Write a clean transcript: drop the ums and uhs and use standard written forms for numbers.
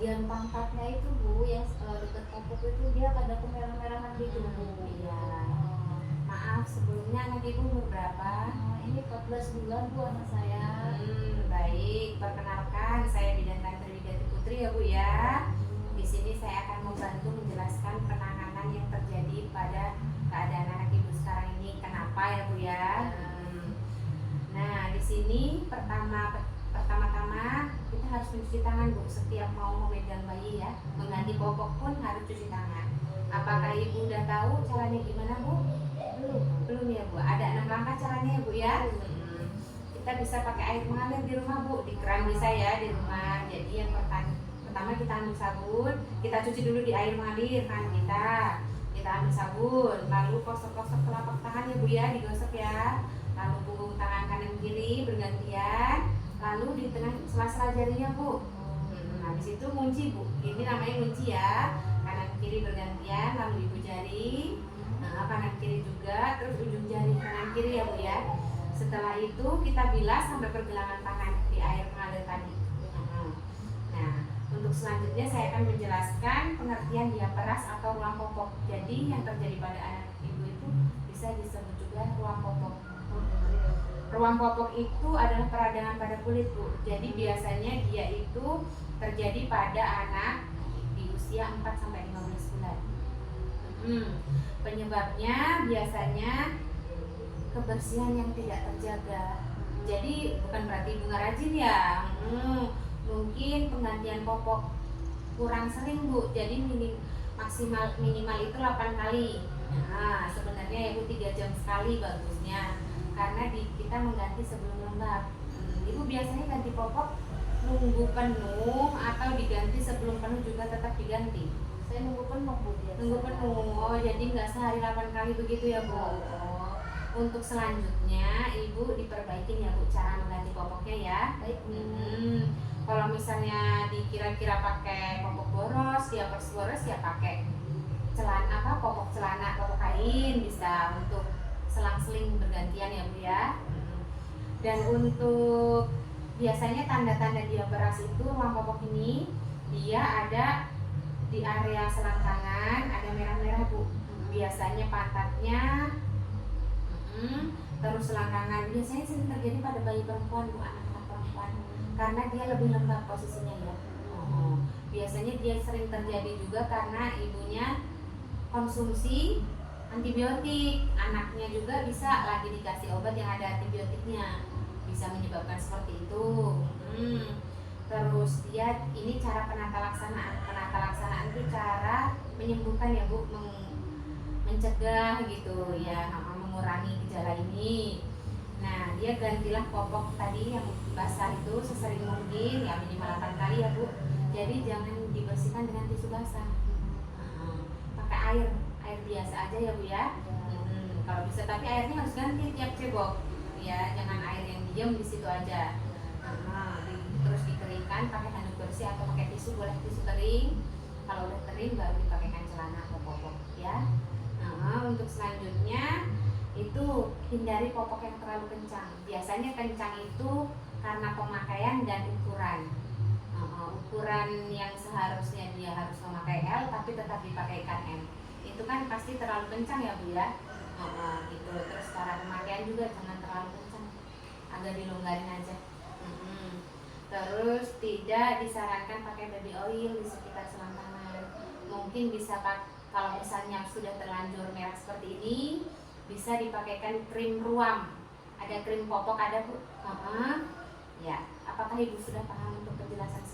bagian pangkatnya itu Bu, yang dekat popok itu dia ada kemerah-merahan gitu Bu. Iya. Oh. Maaf sebelumnya anak ibu umur berapa? Ini 14 bulan Bu anak saya. Baik, perkenalkan saya Bidan Tantri Widati Putri ya Bu ya. Di sini saya akan membantu menjelaskan penanganan yang terjadi pada keadaan anak ibu sekarang ini. Kenapa ya Bu ya? Nah, di sini pertama-tama kita harus mencuci tangan Bu. Setiap mau memegang bayi ya, mengganti popok pun harus cuci tangan. Apakah ibu udah tahu caranya gimana Bu? Belum ya Bu. Ada 6 langkah caranya ya Bu ya. Kita bisa pakai air mengalir di rumah Bu, di keran bisa ya di rumah. Jadi yang pertama kita ambil sabun, kita cuci dulu di air mengalir kan kita ambil sabun, lalu gosok-gosok telapak tangan ya Bu ya, digosok ya, lalu punggung tangan kanan kiri bergantian, lalu di tengah sela-sela jarinya Bu. Habis itu ngunci Bu, ini namanya ngunci ya, kanan kiri bergantian, lalu ibu jari, kanan kiri juga, terus ujung jari kanan kiri ya Bu ya. Setelah itu kita bilas sampai pergelangan tangan di air mengalir tadi. Nah, untuk selanjutnya saya akan menjelaskan pengertian diaperas atau ruang popok. Jadi yang terjadi pada anak ibu itu bisa disebut juga ruang popok. Ruang popok itu adalah peradangan pada kulit Bu. Jadi biasanya dia itu terjadi pada anak di usia 4-15 bulan. Penyebabnya biasanya kebersihan yang tidak terjaga. Jadi bukan berarti ibu nggak rajin ya. Mungkin penggantian popok kurang sering Bu. Jadi minimal itu 8 kali. Nah, sebenarnya ya Bu 3 jam sekali bagusnya. Karena kita mengganti sebelum lembab. Ibu biasanya ganti popok nunggu penuh atau diganti sebelum penuh juga tetap diganti? Saya nunggu penuh Bu. Nunggu penuh. Oh, jadi nggak sehari 8 kali begitu ya Bu. Untuk selanjutnya ibu diperbaikin ya Bu cara mengganti popoknya ya. Baik. Kalau misalnya dikira-kira pakai popok boros, diapers boros ya pakai celana popok celana, popok kain bisa untuk selang-seling bergantian ya Bu ya. Dan untuk biasanya tanda-tanda diaperas itu ruang popok ini dia ada di area selangkangan, ada merah-merah Bu. Biasanya pantatnya, terus selangkangan biasanya sering terjadi pada bayi perempuan Bu, anak-anak perempuan, karena dia lebih lembab posisinya ya. Biasanya dia sering terjadi juga karena ibunya konsumsi antibiotik, anaknya juga bisa lagi dikasih obat yang ada antibiotiknya, bisa menyebabkan seperti itu. Terus dia ini cara penata laksanaan itu cara menyembuhkan ya Bu, mencegah gitu ya, mengurangi gejala ini. Nah, dia gantilah popok tadi yang basah itu sesering mungkin ya, minimal 8 kali ya Bu. Jadi jangan dibersihkan dengan tisu basah. Pakai air biasa aja ya Bu ya. Kalau bisa, tapi airnya harus ganti tiap cebok ya, jangan air yang diam di situ aja. Terus dikeringkan pakai handuk bersih atau pakai tisu, boleh tisu kering. Kalau udah kering baru dipakaikan celana atau popok ya. Untuk selanjutnya itu hindari popok yang terlalu kencang. Biasanya kencang itu karena pemakaian dan ukuran. Ukuran yang seharusnya dia harus memakai L tapi tetap dipakaikan M. Itu kan pasti terlalu kencang ya Bu ya. Gitu. Terus cara pemakaian juga jangan terlalu kencang, agak dilonggarin aja. Terus tidak disarankan pakai baby oil di sekitar selangkangan. Mungkin bisa kalau misalnya sudah terlanjur merah seperti ini, bisa dipakaikan krim ruam. Ada krim popok ada Bu. Ya, apakah ibu sudah paham untuk penjelasan